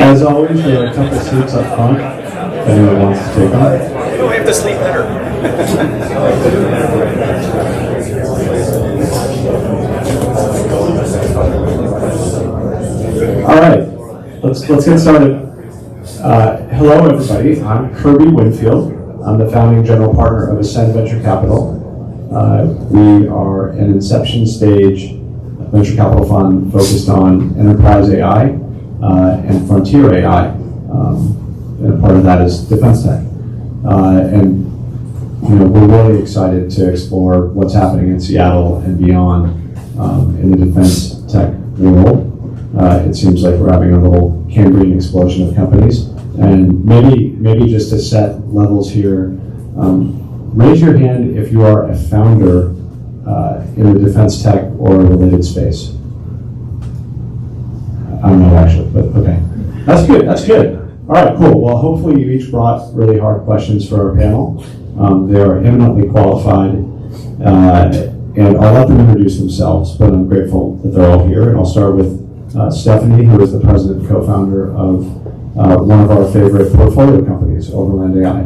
As always, there are a couple seats up front if anyone wants to take them. Oh, I have to sleep better. All right, let's get started. Hello, everybody. I'm Kirby Winfield. I'm the founding general partner of Ascend Venture Capital. We are an inception stage venture capital fund focused on enterprise AI and frontier AI. And part of that is defense tech. And we're really excited to explore what's happening in Seattle and beyond in the defense tech world. It seems like we're having a little Cambrian explosion of companies. And maybe just to set levels here, raise your hand if you are a founder in the defense tech or related space. I don't know actually, but okay. That's good. All right, cool. Well, hopefully you each brought really hard questions for our panel. They are eminently qualified, and I'll let them introduce themselves, but I'm grateful that they're all here. And I'll start with Stephanie, who is the president and co-founder of one of our favorite portfolio companies, Overland AI.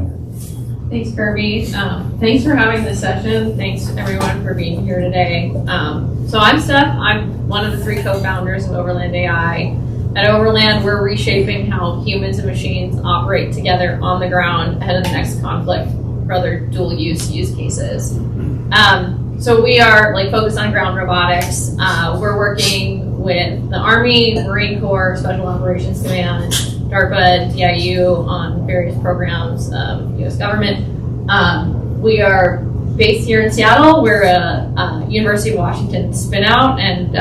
Thanks, Kirby. Thanks for having this session. Thanks, everyone, for being here today. So I'm Steph. I'm one of the three co-founders of Overland AI. At Overland, we're reshaping how humans and machines operate together on the ground ahead of the next conflict for other dual-use cases. So we are focused on ground robotics. We're working with the Army, Marine Corps, Special Operations Command, DARPA, DIU on various programs of U.S. government. We are based here in Seattle. We're a University of Washington spin-out, and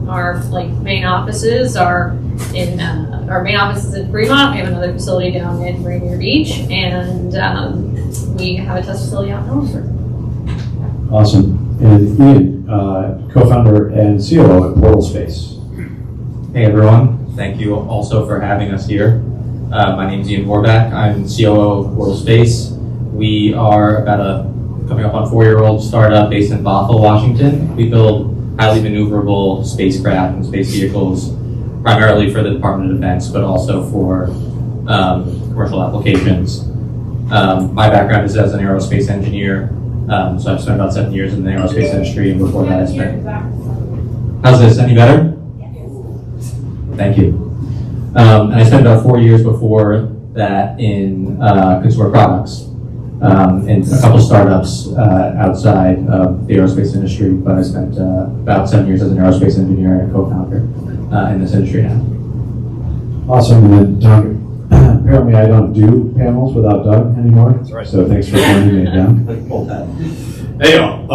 our main offices are in Fremont. We have another facility down in Rainier Beach, and we have a test facility out in Ellsworth. Awesome. And Ian, co-founder and COO at Portal Space. Hey everyone, thank you also for having us here. My name is Ian Warback. I'm COO of Portal Space. We are about coming up on 4-year-old startup based in Bothell, Washington. We build highly maneuverable spacecraft and space vehicles, primarily for the Department of Defense, but also for commercial applications. My background is as an aerospace engineer, so I've spent about 7 years in the aerospace industry, and before that I spent... How's this? Any better? Thank you. And I spent about 4 years before that in consumer products, and a couple startups outside of the aerospace industry, but I spent about 7 years as an aerospace engineer and co-founder in this industry now. Awesome. And then Doug, apparently I don't do panels without Doug anymore. That's right. So thanks for joining me again. Hey y'all,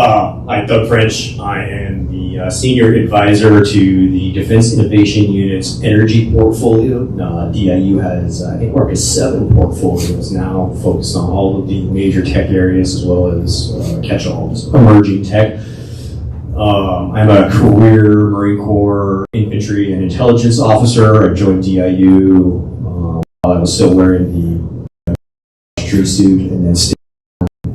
I'm Doug French. I am the senior advisor to the Defense Innovation Unit's energy portfolio. DIU has, I think we're up to 7 portfolios now, focused on all of the major tech areas as well as catch-alls, emerging tech. I'm a career Marine Corps infantry and intelligence officer. I joined DIU while I was still wearing the tree suit and then stayed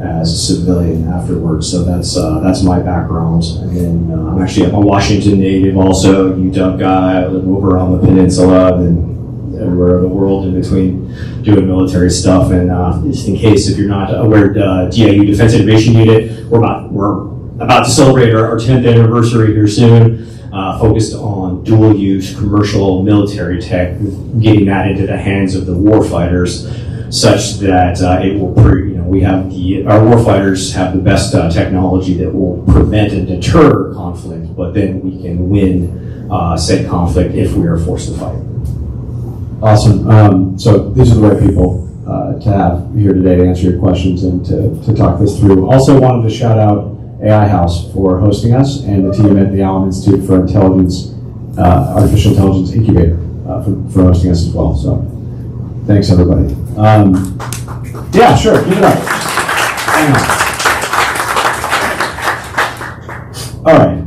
as a civilian afterwards. So that's my background. And then I'm actually a Washington native, also a UW guy. I live over on the peninsula and everywhere in the world in between doing military stuff. And just in case if you're not aware, DIU Defense Innovation Unit, we're about to celebrate our 10th anniversary here soon, focused on dual-use commercial military tech, getting that into the hands of the warfighters, such that it will, we have our warfighters have the best technology that will prevent and deter conflict, but then we can win said conflict if we are forced to fight. Awesome. So these are the right people to have here today to answer your questions and to talk this through. Also wanted to shout out AI House for hosting us and the team at the Allen Institute for Intelligence, Artificial Intelligence Incubator for hosting us as well. So thanks, everybody. Yeah, sure, give it up. Hang on. All right.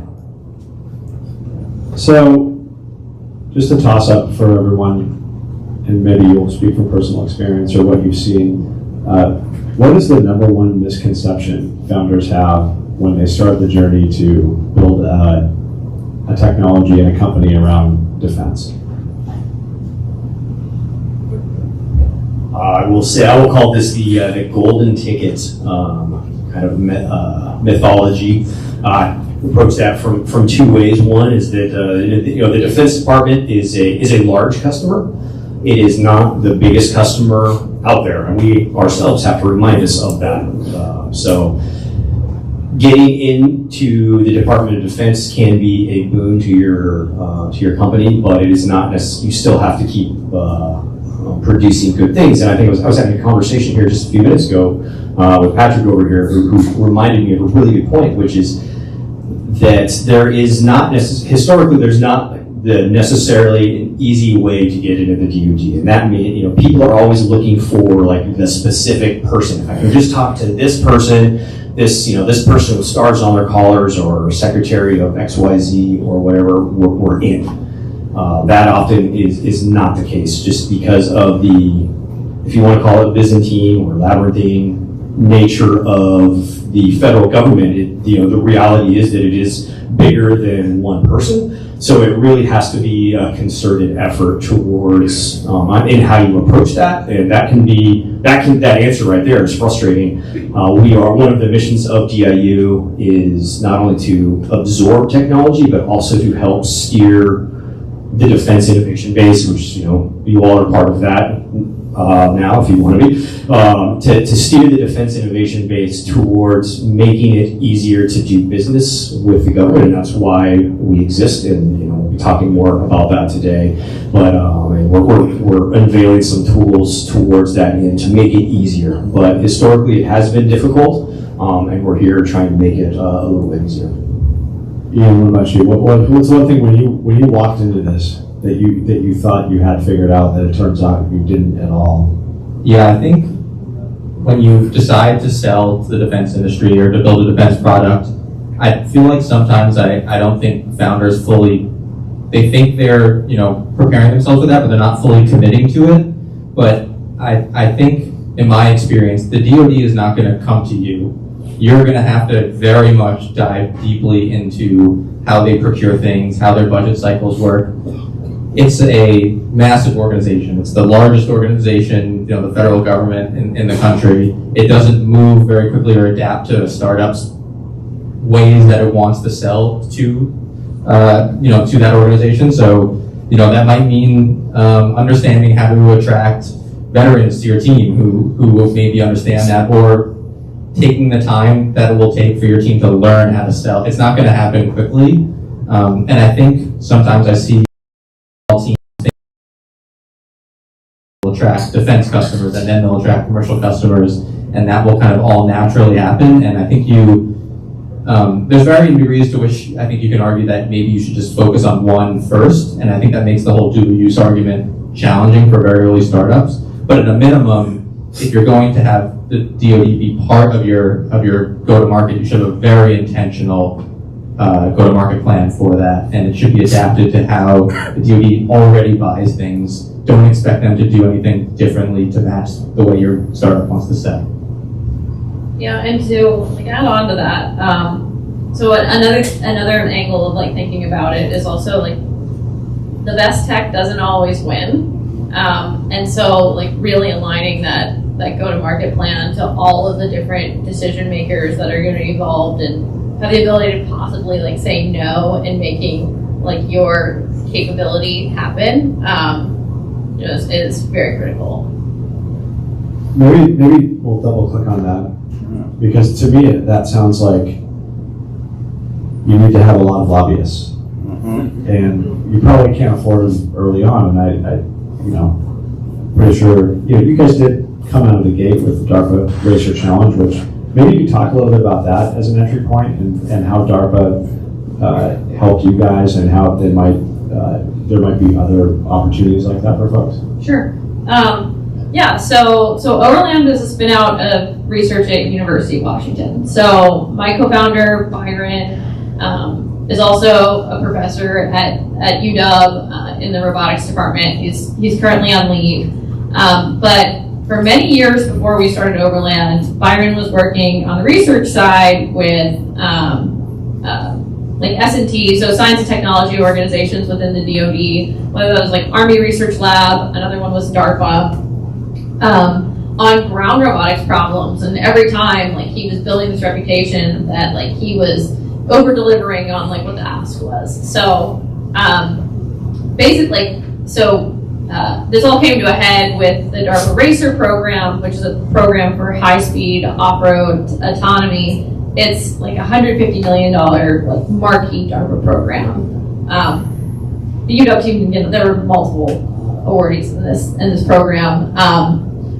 So just a toss up for everyone, and maybe you'll speak from personal experience or what you've seen. What is the number one misconception founders have when they start the journey to build a technology and a company around defense? I will call this the golden ticket kind of mythology. Approach that from two ways. One is that the Defense Department is a large customer. It is not the biggest customer out there, and we ourselves have to remind us of that. So getting into the Department of Defense can be a boon to your company, but it is not necessarily. You still have to keep producing good things. And I think I was having a conversation here just a few minutes ago with Patrick over here, who reminded me of a really good point, which is that there is not historically there's not necessarily an easy way to get into the DoD, and that means people are always looking for like the specific person. If I can just talk to this person, this person with stars on their collars, or secretary of XYZ or whatever, we're in. That often is not the case, just because of the, if you want to call it Byzantine or labyrinthine nature of the federal government. The reality is that it is bigger than one person, so it really has to be a concerted effort towards in how you approach that, and that answer right there is frustrating. We are, one of the missions of DIU is not only to absorb technology, but also to help steer the Defense Innovation Base, which you all are part of that now, if you want to be, to steer the Defense Innovation Base towards making it easier to do business with the government, and that's why we exist. And we'll be talking more about that today. But we're unveiling some tools towards that end to make it easier. But historically, it has been difficult, and we're here trying to make it a little bit easier. Ian, what about you? What's one thing when you walked into this that you thought you had figured out that it turns out you didn't at all? Yeah, I think when you decide to sell to the defense industry or to build a defense product, I feel like sometimes I don't think founders they think they're preparing themselves for that, but they're not fully committing to it. But I think, in my experience, the DoD is not going to come to you. You're going to have to very much dive deeply into how they procure things, how their budget cycles work. It's a massive organization. It's the largest organization, the federal government in the country. It doesn't move very quickly or adapt to startups' ways that it wants to sell to that organization. So, that might mean understanding how to attract veterans to your team who will maybe understand that, or taking the time that it will take for your team to learn how to sell. It's not going to happen quickly. And I think sometimes I see teams will attract defense customers, and then they'll attract commercial customers, and that will kind of all naturally happen. And I think there's varying degrees to which I think you can argue that maybe you should just focus on one first, and I think that makes the whole dual use argument challenging for very early startups. But at a minimum, if you're going to have the DoD be part of your go-to-market, you should have a very intentional go-to-market plan for that, and it should be adapted to how the DoD already buys things. Don't expect them to do anything differently to match the way your startup wants to sell. Yeah, and to add on to that, so another angle of thinking about it is also the best tech doesn't always win, and so really aligning that go-to-market plan to all of the different decision makers that are going to be involved and have the ability to possibly say no and making your capability happen is very critical. Maybe we'll double click on that, because to me that sounds like you need to have a lot of lobbyists, and you probably can't afford them early on. And pretty sure, you guys did come out of the gate with the DARPA Racer Challenge, which maybe you could talk a little bit about that as an entry point and how DARPA helped you guys and how there might be other opportunities like that for folks. Sure. Yeah, so Overland is a spin out of research at University of Washington. So my co-founder, Byron, is also a professor at UW in the robotics department. He's currently on leave. But for many years before we started Overland, Byron was working on the research side with like S&T, so science and technology organizations within the DoD, whether that was like Army Research Lab, another one was DARPA, on ground robotics problems. And every time, like, he was building this reputation that like he was over delivering on like what the ask was. So basically, this all came to a head with the DARPA Racer program, which is a program for high-speed off-road autonomy. It's like $150 million like marquee DARPA program. The UW team, there were multiple awardees in this program,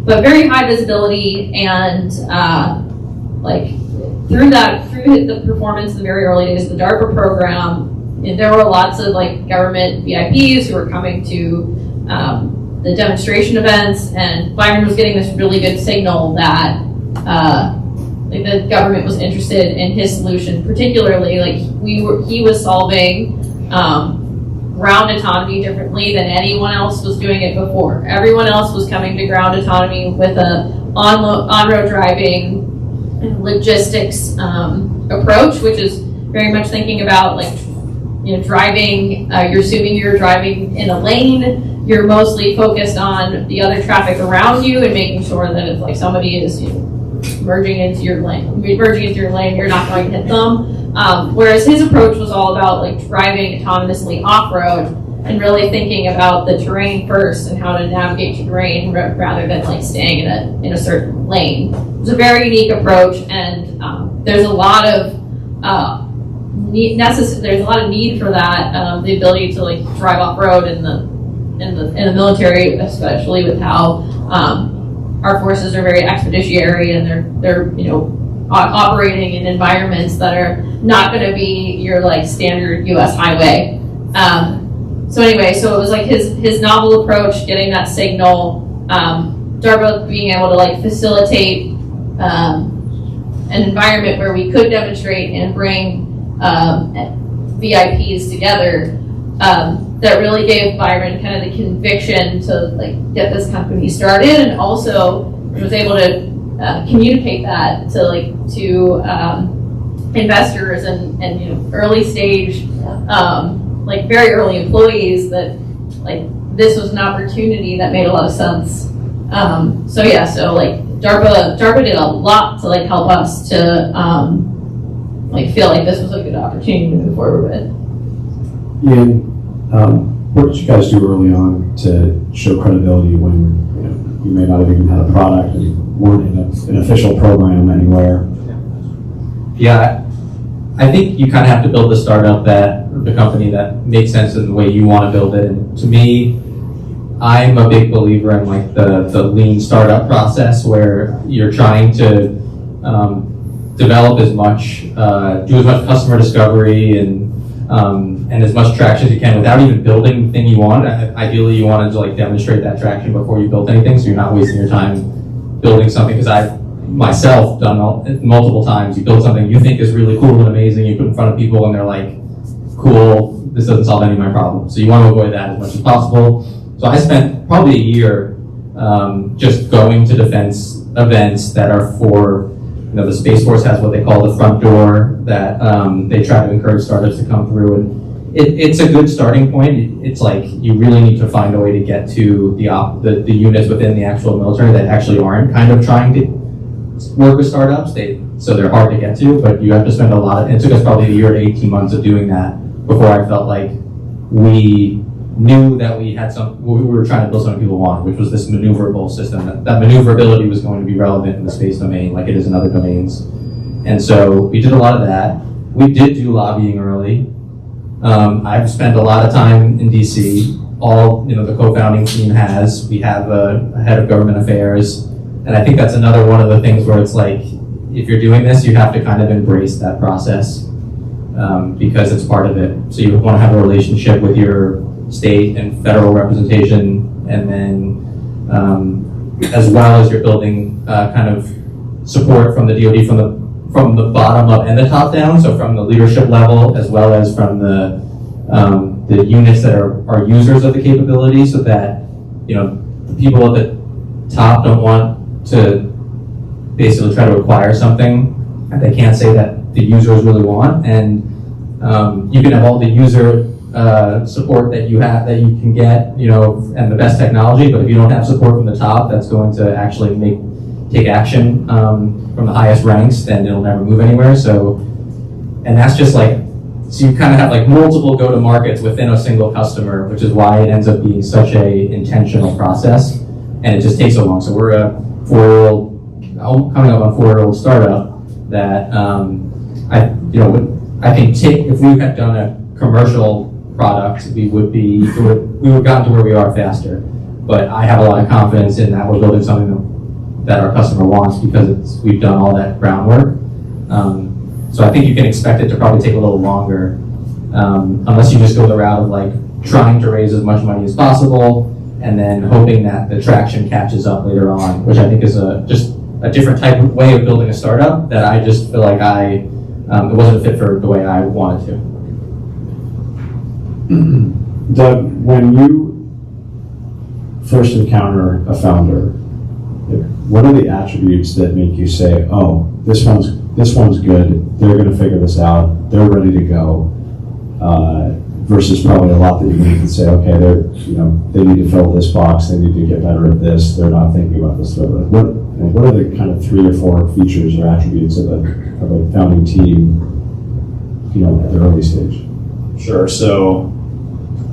but very high visibility, and like through the performance in the very early days of the DARPA program, there were lots of like government VIPs who were coming to the demonstration events, and Byron was getting this really good signal that like the government was interested in his solution, particularly like he was solving ground autonomy differently than anyone else was doing it before. Everyone else was coming to ground autonomy with a on-road driving logistics approach, which is very much thinking about like driving. You're assuming you're driving in a lane. You're mostly focused on the other traffic around you and making sure that if like somebody is merging into your lane, you're not going to hit them. Whereas his approach was all about like driving autonomously off-road and really thinking about the terrain first and how to navigate your terrain rather than like staying in a certain lane. It's a very unique approach, and there's a lot of need for that. The ability to like drive off-road in the military, especially with how our forces are very expeditiary, and they're operating in environments that are not going to be your like standard U.S. highway. So it was like his novel approach, getting that signal, DARPA being able to like facilitate an environment where we could demonstrate and bring VIPs together. That really gave Byron kind of the conviction to like get this company started, and also was able to communicate that to investors and early stage like very early employees that like this was an opportunity that made a lot of sense. So DARPA did a lot to like help us to like feel like this was a good opportunity to move forward with. Ian, what did you guys do early on to show credibility when you may not have even had a product and weren't in an official program anywhere? Yeah, I think you kind of have to build the startup the company that makes sense in the way you want to build it. And to me, I'm a big believer in like the lean startup process, where you're trying to develop do as much customer discovery and as much traction as you can without even building the thing you want. Ideally, you wanted to like demonstrate that traction before you built anything, so you're not wasting your time building something. Because I've myself done multiple times. You build something you think is really cool and amazing, you put in front of people, and they're like, "Cool, this doesn't solve any of my problems." So you want to avoid that as much as possible. So I spent probably a year just going to defense events that are for. The Space Force has what they call the front door that they try to encourage startups to come through, and it's a good starting point. It's like you really need to find a way to get to the units within the actual military that actually aren't kind of trying to work with startups. So they're hard to get to, but you have to spend it took us probably a year to 18 months of doing that before I felt like we knew that we were trying to build something people wanted, which was this maneuverable system. That maneuverability was going to be relevant in the space domain like it is in other domains. And so we did a lot of that. We did do lobbying early. I've spent a lot of time in DC. all, the co-founding team has. We have a head of government affairs. And I think that's another one of the things where it's like, if you're doing this, you have to kind of embrace that process because it's part of it. So you want to have a relationship with your state and federal representation, and then as well as you're building kind of support from the DoD from the bottom up and the top down, so from the leadership level as well as from the units that are users of the capability, so that the people at the top don't want to basically try to acquire something that they can't say that the users really want. And you can have all the user support that you can get, and the best technology, but if you don't have support from the top that's going to actually take action from the highest ranks, then it'll never move anywhere. So that's just so you kind of have multiple go-to-markets within a single customer, which is why it ends up being such a intentional process, and it just takes so long. So we're a coming up on 4-year-old startup that I think if we had done a commercial product, we would have gotten to where we are faster. But I have a lot of confidence in that we're building something that our customer wants because we've done all that groundwork. So I think you can expect it to probably take a little longer, unless you just go the route of trying to raise as much money as possible and then hoping that the traction catches up later on, which I think is just a different type of way of building a startup that I just feel like it wasn't fit for the way I wanted to. Doug, when you first encounter a founder, what are the attributes that make you say, "Oh, this one's good. They're going to figure this out. They're ready to go," versus probably a lot that you need to say, "Okay, they need to fill this box. They need to get better at this. They're not thinking about this." What are the kind of 3 or 4 features or attributes of a founding team, at the early stage? Sure. So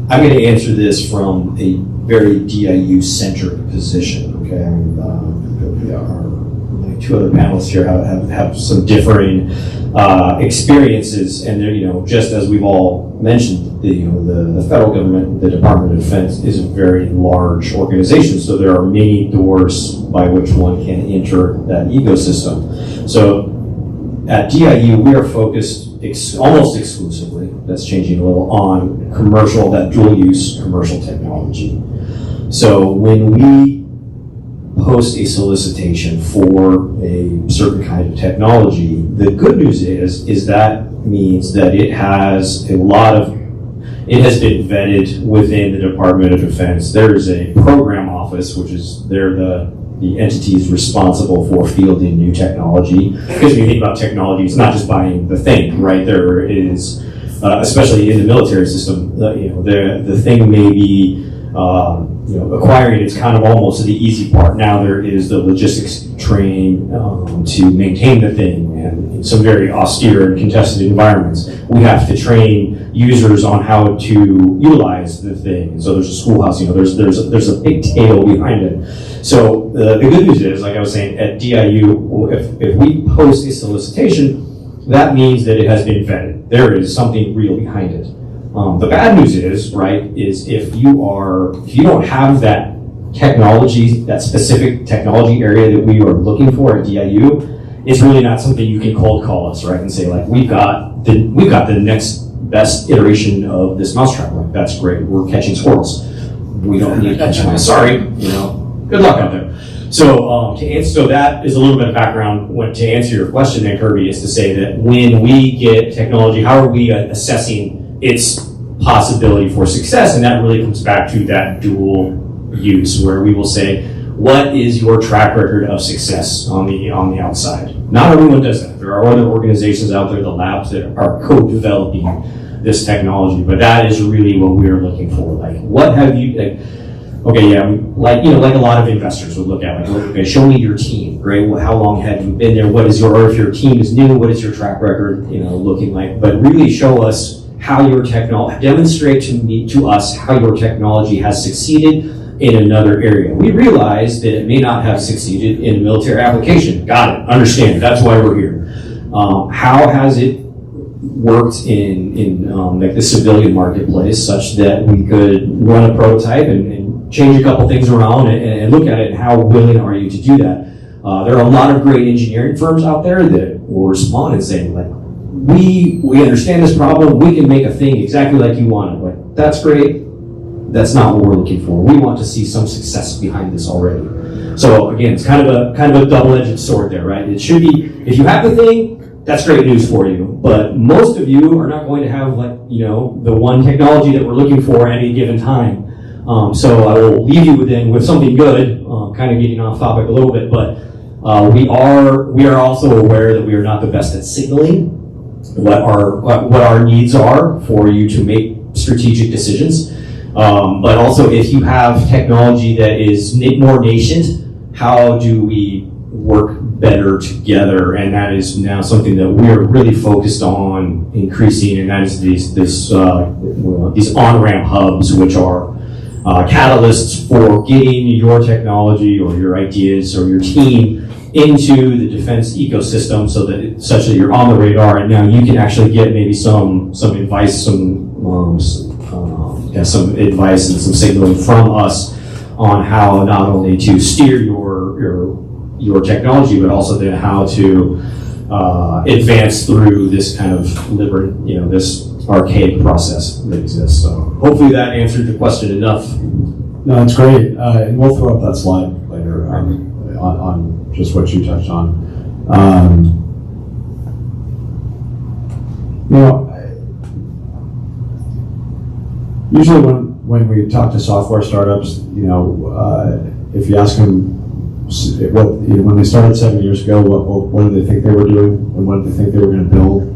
I'm going to answer this from a very DIU-centric position. Okay, our 2 other panelists here have some differing experiences, and they're just as we've all mentioned, the federal government, the Department of Defense, is a very large organization. So there are many doors by which one can enter that ecosystem. So at DIU, we are focused almost exclusively, that's changing a little, on that dual-use commercial technology. So when we post a solicitation for a certain kind of technology, the good news is that means that it has been vetted within the Department of Defense. There is a program office, which is the entities responsible for fielding new technology. Because when you think about technology, it's not just buying the thing, right? There is, especially in the military system, the thing may be, acquiring is kind of almost the easy part. Now there is the logistics train to maintain the thing, and in some very austere and contested environments, we have to train users on how to utilize the thing. So there's a schoolhouse, there's a big tail behind it. So the good news is, like I was saying, at DIU, if we post a solicitation, that means that it has been vetted. There is something real behind it. The bad news is, if you don't have that technology, that specific technology area that we are looking for at DIU, it's really not something you can cold call us, right, and say we've got the next best iteration of this mousetrap. That's great. We're catching squirrels. We don't need to catch mice. Sorry, good luck out there. So so that is a little bit of background. To answer your question, then, Kirby, is to say that when we get technology, how are we assessing its possibility for success? And that really comes back to that dual use, where we will say, what is your track record of success on the outside? Not everyone does that. There are other organizations out there, the labs, that are co-developing this technology, but that is really what we are looking for. What have you, like a lot of investors would look at, okay, show me your team, right? How long have you been there? Or if your team is new, what is your track record, looking like? But really show us how your technology, demonstrate to us how your technology has succeeded in another area. We realize that it may not have succeeded in a military application. Got it, understand, that's why we're here. How has it worked in like the civilian marketplace, such that we could run a prototype and change a couple things around and look at it. And how willing are you to do that? There are a lot of great engineering firms out there that will respond and say, like, we understand this problem. We can make a thing exactly like you want it. Like, that's great. That's not what we're looking for. We want to see some success behind this already. So again, it's kind of a double-edged sword there, right? It should be, if you have the thing, that's great news for you. But most of you are not going to have, like, you know, the one technology that we're looking for at any given time. So I will leave you with something good, kind of getting off topic a little bit, but we are also aware that we are not the best at signaling what our needs are for you to make strategic decisions. But also, if you have technology that is more nascent, how do we work better together? And that is now something that we are really focused on increasing, and that is these on-ramp hubs, which are catalysts for getting your technology or your ideas or your team into the defense ecosystem, such that you're on the radar, and now you can actually get maybe some advice, some advice and some signaling from us on how not only to steer your technology, but also then how to advance through this kind of this archaic process that exists. So hopefully that answered the question enough. No, that's great. And we'll throw up that slide later on just what you touched on. Usually when we talk to software startups, if you ask them when they started 7 years ago, what did they think they were doing and what did they think they were going to build?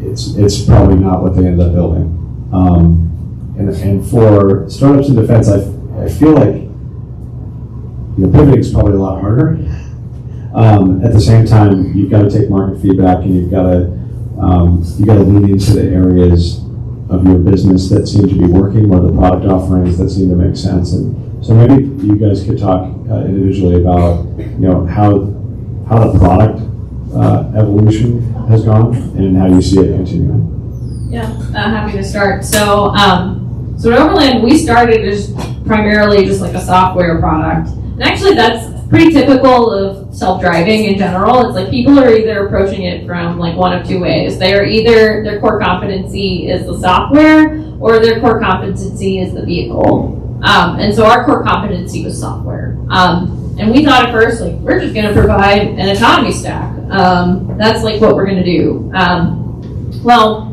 It's probably not what they ended up building. And for startups in defense, I feel like pivoting is probably a lot harder. At the same time, you've got to take market feedback and you've got to lean into the areas of your business that seem to be working, or the product offerings that seem to make sense. And so maybe you guys could talk individually about how the product evolution has gone and how you see it continuing. Yeah, happy to start. So at Overland, we started as primarily just like a software product. And actually that's pretty typical of self-driving in general. It's like people are either approaching it from like one of two ways. They are either their core competency is the software or their core competency is the vehicle. And so our core competency was software. And we thought at first, like, we're just going to provide an autonomy stack. That's like what we're going to do. Well,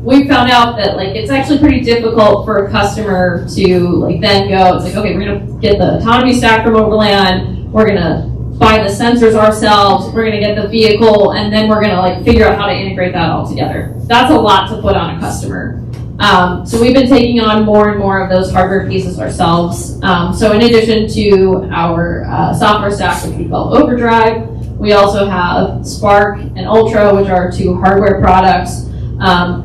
we found out that like it's actually pretty difficult for a customer to like then go, it's like, okay, we're going to get the autonomy stack from Overland, we're going to buy the sensors ourselves, we're going to get the vehicle, and then we're going to like figure out how to integrate that all together. That's a lot to put on a customer. So we've been taking on more and more of those hardware pieces ourselves. So in addition to our software stack, which we call Overdrive, we also have Spark and Ultra, which are two hardware products.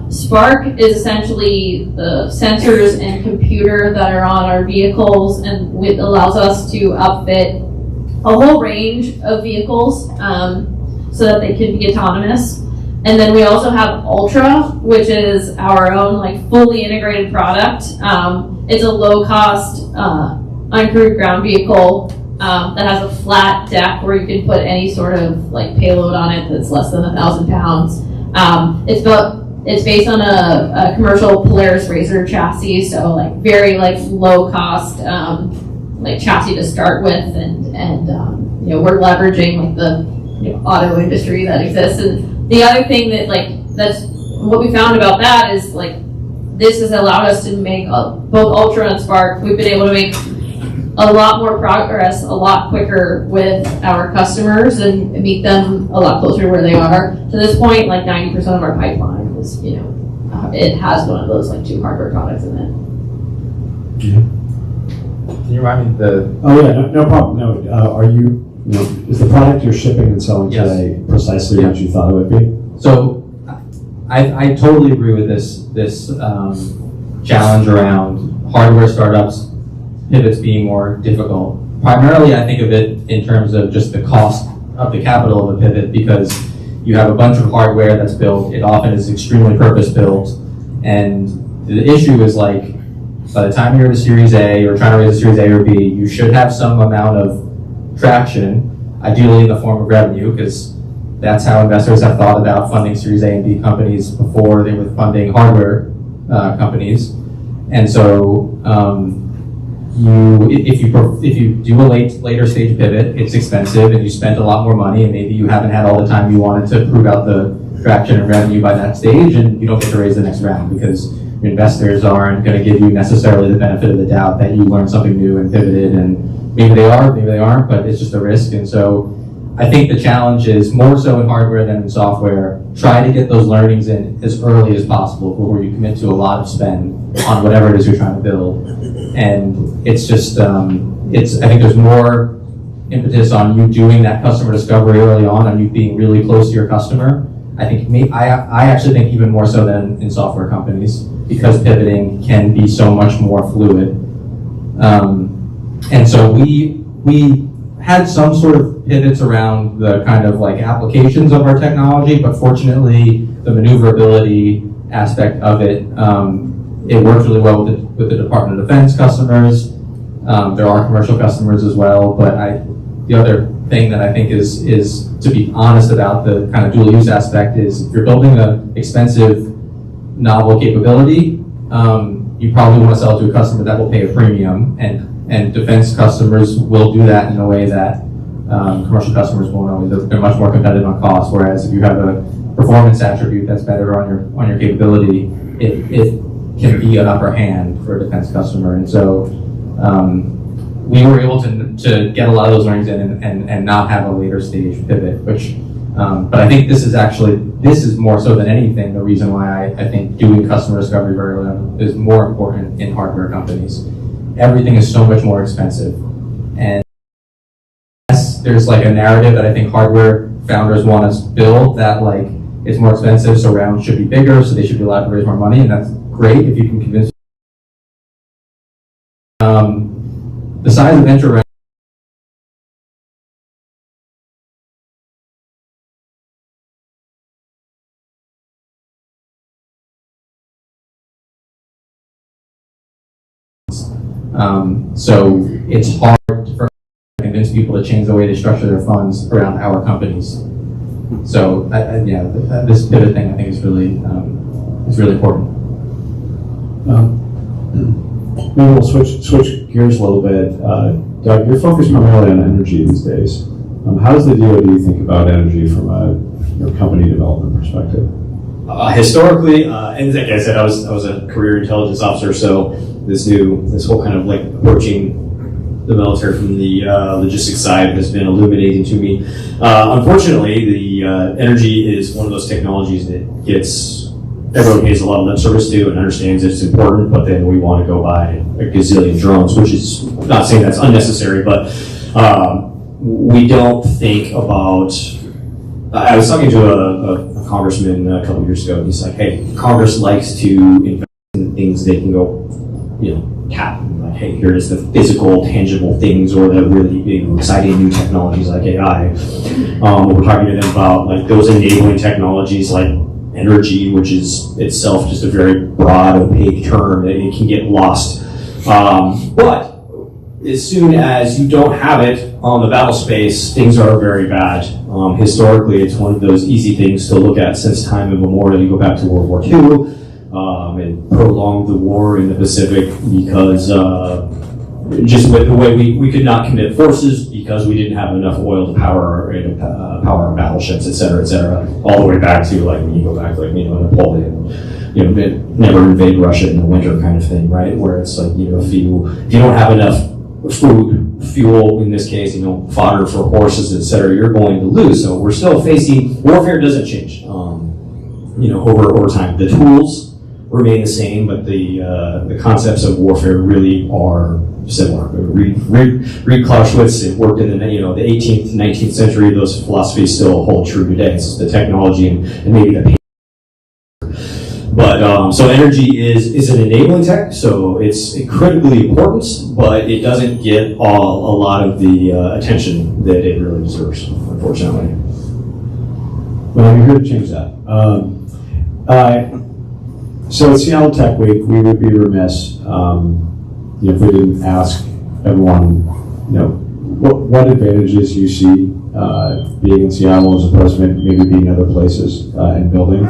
Spark is essentially the sensors and computer that are on our vehicles, and it allows us to upfit a whole range of vehicles so that they can be autonomous. And then we also have Ultra, which is our own like fully integrated product. It's a low-cost uncrewed ground vehicle that has a flat deck where you can put any sort of like payload on it that's less than 1,000 pounds. It's based on a commercial Polaris RZR chassis, so like very like low-cost like chassis to start with, and we're leveraging like the auto industry that exists. And the other thing that's what we found about that is like this has allowed us to make both Ultra and Spark. We've been able to make a lot more progress a lot quicker with our customers and meet them a lot closer to where they are. To this point, like 90% of our pipeline is it has one of those like two hardware products in it. Can you remind me No problem. No, are you? Is the product you're shipping and selling today precisely what you thought it would be? So, I totally agree with this challenge around hardware startups, pivots being more difficult. Primarily, I think of it in terms of just the cost of the capital of a pivot, because you have a bunch of hardware that's built. It often is extremely purpose-built. And the issue is like, by the time you're in a Series A or trying to raise a Series A or B, you should have some amount of traction, ideally in the form of revenue, because that's how investors have thought about funding Series A and B companies before they were funding hardware companies. And so if you do a later stage pivot, it's expensive and you spent a lot more money, and maybe you haven't had all the time you wanted to prove out the traction and revenue by that stage, and you don't get to raise the next round because your investors aren't going to give you necessarily the benefit of the doubt that you learned something new and pivoted, and maybe they are, maybe they aren't, but it's just a risk. And so I think the challenge is more so in hardware than in software. Try to get those learnings in as early as possible before you commit to a lot of spend on whatever it is you're trying to build. And it's just, I think there's more impetus on you doing that customer discovery early on you being really close to your customer. I actually think even more so than in software companies, because pivoting can be so much more fluid. And so we had some sort of pivots around the kind of like applications of our technology, but fortunately the maneuverability aspect of it, it works really well with the Department of Defense customers. There are commercial customers as well, but the other thing that I think is to be honest about the kind of dual use aspect is if you're building an expensive novel capability, you probably want to sell to a customer that will pay a premium, and defense customers will do that in a way that commercial customers won't always. They're much more competitive on cost, whereas if you have a performance attribute that's better on your capability, it can be an upper hand for a defense customer. And so we were able to get a lot of those learnings in and not have a later stage pivot, which, but I think this is more so than anything the reason why I think doing customer discovery very early is more important in hardware companies. Everything is so much more expensive. And yes, there's like a narrative that I think hardware founders want to build that like it's more expensive, so rounds should be bigger, so they should be allowed to raise more money, and that's great if you can convince. The size of venture round so it's hard to convince people to change the way they structure their funds around our companies. So this pivot thing I think is really important. Maybe we'll switch gears a little bit. Doug, you're focused primarily on energy these days. How does the DoD think about energy from a company development perspective? Historically, and like I said, I was a career intelligence officer, so this whole kind of like approaching the military from the logistics side has been illuminating to me. Unfortunately, the energy is one of those technologies that everyone pays a lot of lip service to and understands it's important, but then we want to go buy a gazillion drones, which is not saying that's unnecessary, but we don't think about. I was talking to a congressman a couple years ago, and he's like, "Hey, Congress likes to invest in things they can go, tap. Like, hey, here's the physical, tangible things, or the really exciting new technologies like AI." We're talking to them about like those enabling technologies like energy, which is itself just a very broad, opaque term that it can get lost. But as soon as you don't have it on the battle space, things are very bad. Historically, it's one of those easy things to look at since time immemorial. You go back to World War II and prolonged the war in the Pacific because just with the way we could not commit forces because we didn't have enough oil to power our battleships, et cetera, all the way back to like when you go back like Napoleon, never invade Russia in the winter kind of thing, right? Where it's like if you don't have enough food, fuel in this case, fodder for horses, et cetera, you're going to lose. So we're still facing warfare. Doesn't change, over time. The tools remain the same, but the concepts of warfare really are similar. Read Clausewitz. It worked in the 18th, 19th century. Those philosophies still hold true today. It's the technology and maybe the. But so energy is an enabling tech, so it's critically important, but it doesn't get a lot of the attention that it really deserves, unfortunately. Well, I'm here to change that. So at Seattle Tech Week, we would be remiss if we didn't ask everyone, what advantages you see being in Seattle as opposed to maybe being other places and building,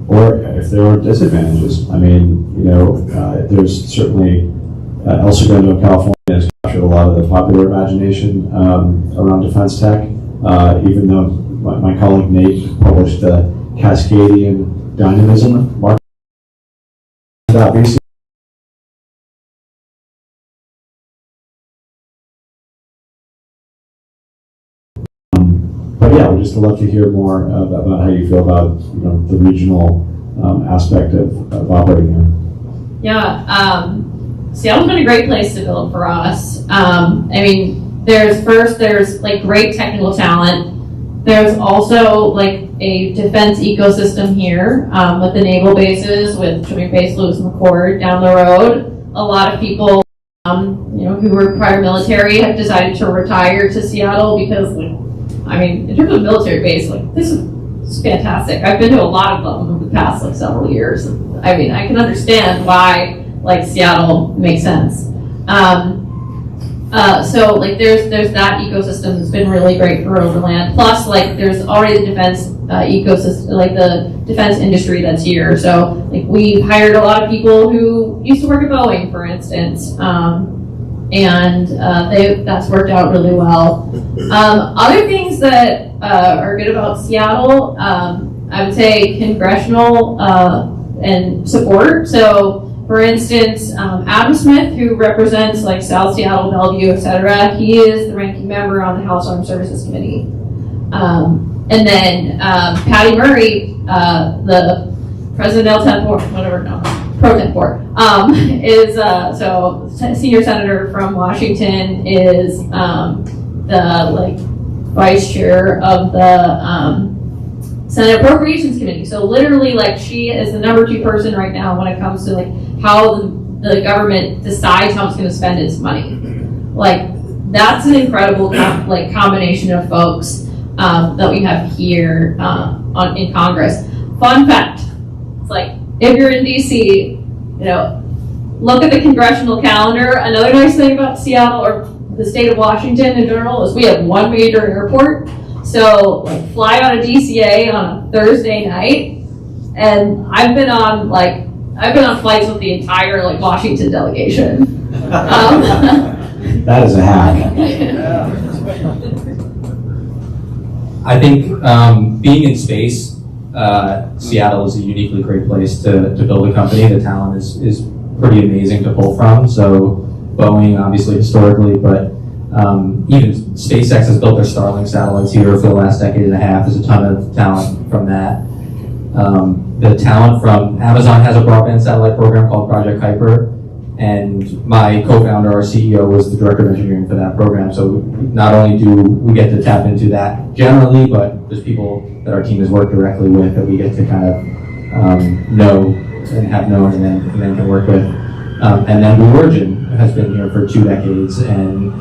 or if there are disadvantages. I mean, there's certainly El Segundo, California has captured a lot of the popular imagination around defense tech, even though my colleague Nate published the Cascadian Dynamism market. That basically but yeah, we'd just love to hear more about how you feel about the regional aspect of operating here. Yeah, Seattle's been a great place to build for us. There's like great technical talent. There's also like a defense ecosystem here with the naval bases, with Joint Base Lewis McChord down the road. A lot of people, who were prior military have decided to retire to Seattle because, in terms of military base, this is fantastic. I've been to a lot of them over the past several years. I can understand why Seattle makes sense. There's that ecosystem that's been really great for Overland. Plus, there's already the defense ecosystem, the defense industry that's here. So, we've hired a lot of people who used to work at Boeing, for instance, that's worked out really well. Other things that are good about Seattle, I would say congressional and support. So, for instance, Adam Smith, who represents South Seattle, Bellevue, etc., he is the ranking member on the House Armed Services Committee. And then Patty Murray, the president pro tempore, is senior senator from Washington, is the vice chair of the Senate Appropriations Committee. So literally, she is the number 2 person right now when it comes to how the government decides how it's going to spend its money. That's an incredible combination of folks that we have here in Congress. Fun fact: it's if you're in DC, look at the congressional calendar. Another nice thing about Seattle or the state of Washington in general is we have one major airport. So fly out of DCA on a Thursday night, and I've been on flights with the entire Washington delegation. That is a hack. I think being in space, Seattle is a uniquely great place to build a company. The talent is pretty amazing to pull from. So Boeing, obviously historically, but even SpaceX has built their Starlink satellites here for the last decade and a half. There's a ton of talent from that. The talent from Amazon has a broadband satellite program called Project Kuiper, and my co-founder, our CEO, was the director of engineering for that program. So not only do we get to tap into that generally, but there's people that our team has worked directly with that we get to kind of know and have known and then can work with. And then Blue Origin has been here for 2 decades and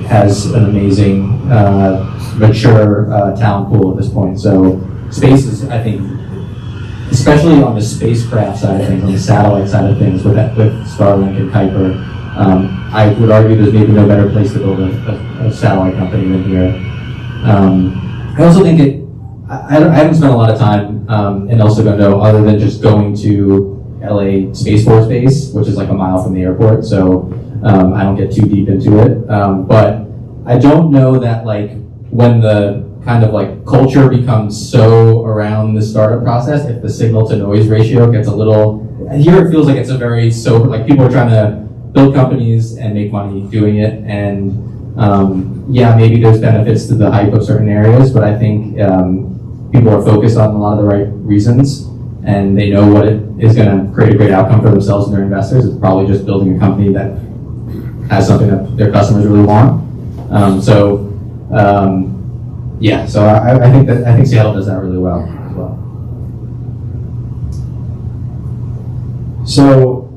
has an amazing, mature talent pool at this point. So space is, I think, especially on the spacecraft side of things, on the satellite side of things, with Starlink and Kuiper, I would argue there's maybe no better place to build a satellite company than here. I also think I haven't spent a lot of time in El Segundo other than just going to LA Space Force Base, which is a mile from the airport, so I don't get too deep into it. But I don't know that when the kind of culture becomes so around the startup process, if the signal to noise ratio gets a little, here it feels like it's a very sober, people are trying to build companies and make money doing it, and maybe there's benefits to the hype of certain areas, but I think people are focused on a lot of the right reasons, and they know what it is going to create a great outcome for themselves and their investors. It's probably just building a company that has something that their customers really want. So I think Seattle does that really well as well. So,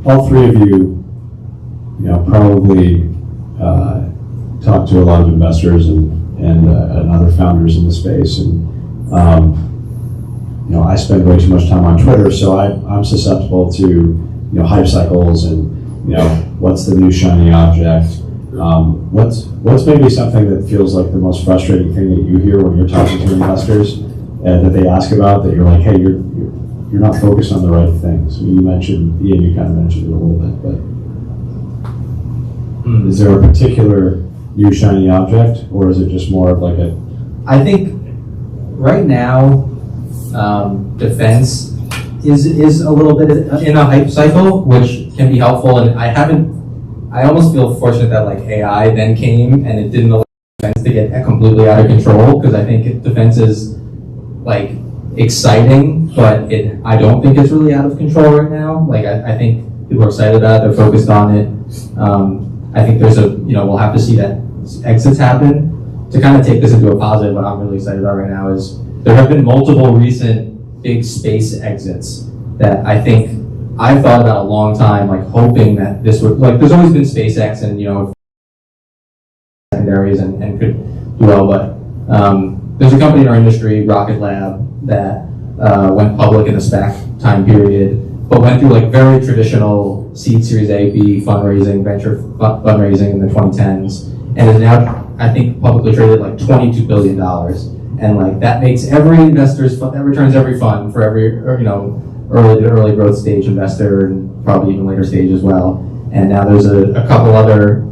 all 3 of you, probably talk to a lot of investors and and other founders in the space. And I spend way too much time on Twitter, so I'm susceptible to hype cycles and what's the new shiny object. What's maybe something that feels like the most frustrating thing that you hear when you're talking to investors and that they ask about, that you're like, hey, you're not focused on the right things. I mean, you mentioned, Ian, you kind of mentioned it a little bit, but is there a particular new shiny object, or is it just more of like a... I think right now, defense is a little bit in a hype cycle, which can be helpful. And I almost feel fortunate that like AI then came and it didn't allow defense to get completely out of control, because I think defense is like exciting, but I don't think it's really out of control right now. Like I think people are excited about it, they're focused on it. I think there's we'll have to see that exits happen. To kind of take this into a positive, what I'm really excited about right now is there have been multiple recent big space exits that I think I've thought about a long time, like hoping that this would, like there's always been SpaceX and secondaries and could do well, but there's a company in our industry, Rocket Lab, that went public in the SPAC time period, but went through like very traditional seed, Series A, B fundraising, venture fundraising in the 2010s, and is now, I think, publicly traded like $22 billion. And like that makes every investor's, that returns every fund for every, early growth stage investor and probably even later stage as well. And now there's a couple other,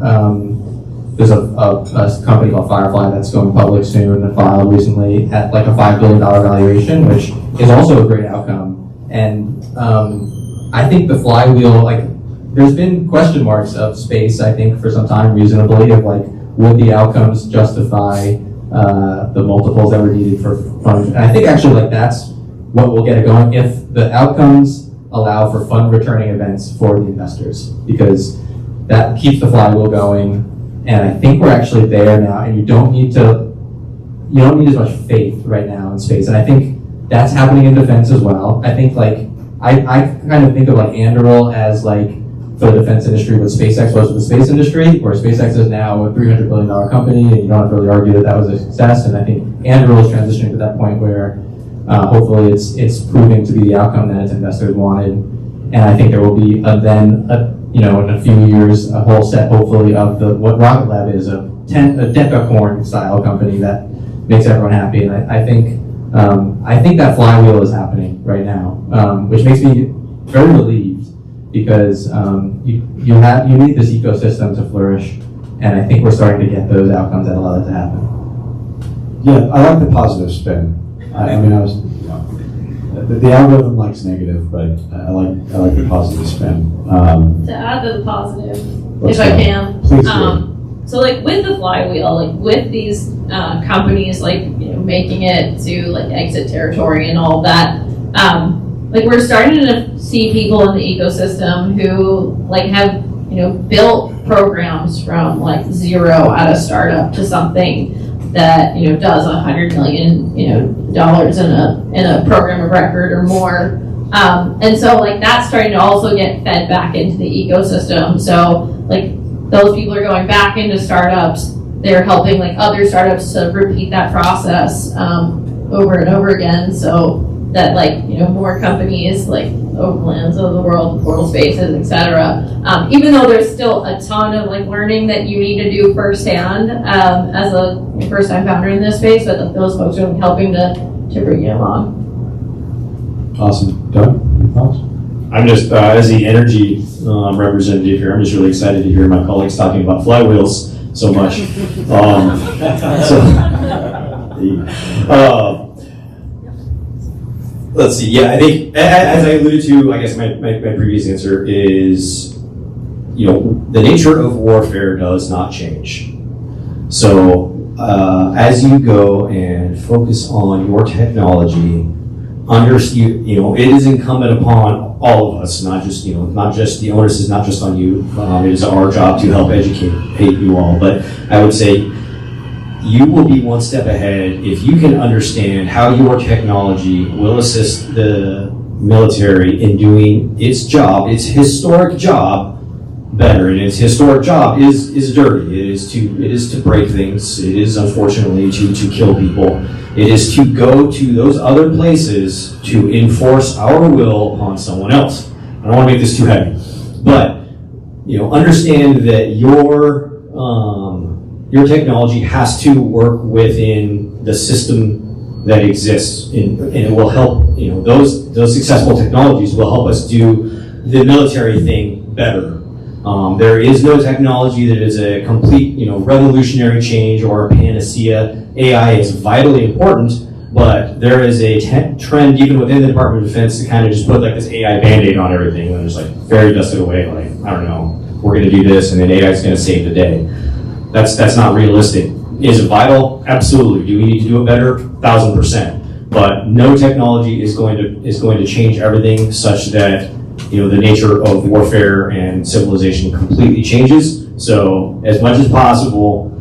there's a company called Firefly that's going public soon and filed recently at like a $5 billion valuation, which is also a great outcome. And I think the flywheel, like there's been question marks of space, I think, for some time reasonably, of like, would the outcomes justify the multiples that were needed for fund? And I think actually like that's what will get it going if the outcomes allow for fund returning events for the investors, because that keeps the flywheel going. And I think we're actually there now, and you don't need as much faith right now in space. And I think that's happening in defense as well. I think like I kind of think of like Anduril as like for the defense industry what SpaceX was for the space industry, where SpaceX is now a $300 billion company, and you don't have to really argue that was a success. And I think Anduril is transitioning to that point where hopefully it's proving to be the outcome that its investors wanted. And I think there will be in a few years, a whole set hopefully of what Rocket Lab is, a decacorn style company that makes everyone happy. And I think that flywheel is happening right now, which makes me very relieved, because you need this ecosystem to flourish, and I think we're starting to get those outcomes that allow that to happen. Yeah, I like the positive spin. The algorithm likes negative, but I like the positive spin. To add to the positive, Let's if I go. can. Please do. So like with the flywheel, like with these companies, like making it to like exit territory and all of that, like we're starting to see people in the ecosystem who like have built programs from like zero at a startup to something that does $100 million dollars in a program of record or more, and so like that's starting to also get fed back into the ecosystem. So like those people are going back into startups. They're helping like other startups to repeat that process over and over again, so that like more companies like Overlands of the world, Portal Spaces, etc. Even though there's still a ton of like learning that you need to do firsthand as a first-time founder in this space, but those folks are helping to bring you along. Awesome. Doug, any thoughts? I'm just, as the energy representative here, I'm just really excited to hear my colleagues talking about flywheels so much. Let's see. Yeah, I think, as I alluded to, I guess my previous answer is, the nature of warfare does not change. So, as you go and focus on your technology, it is incumbent upon all of us, not just the onus is not just on you. It is our job to help educate you all. But I would say, you will be one step ahead if you can understand how your technology will assist the military in doing its job, its historic job better. And its historic job is dirty. It is to break things. It is unfortunately to kill people. It is to go to those other places to enforce our will upon someone else. I don't want to make this too heavy, but understand that your technology has to work within the system that exists, and it will help. Those successful technologies will help us do the military thing better. There is no technology that is a complete, revolutionary change or a panacea. AI is vitally important, but there is a trend even within the Department of Defense to kind of just put like this AI Band-Aid on everything and just like fairy dust it away. Like, I don't know, we're going to do this and then AI is going to save the day. That's not realistic. Is it vital? Absolutely. Do we need to do it better? 1000%. But no technology is going to change everything such that the nature of warfare and civilization completely changes. So as much as possible,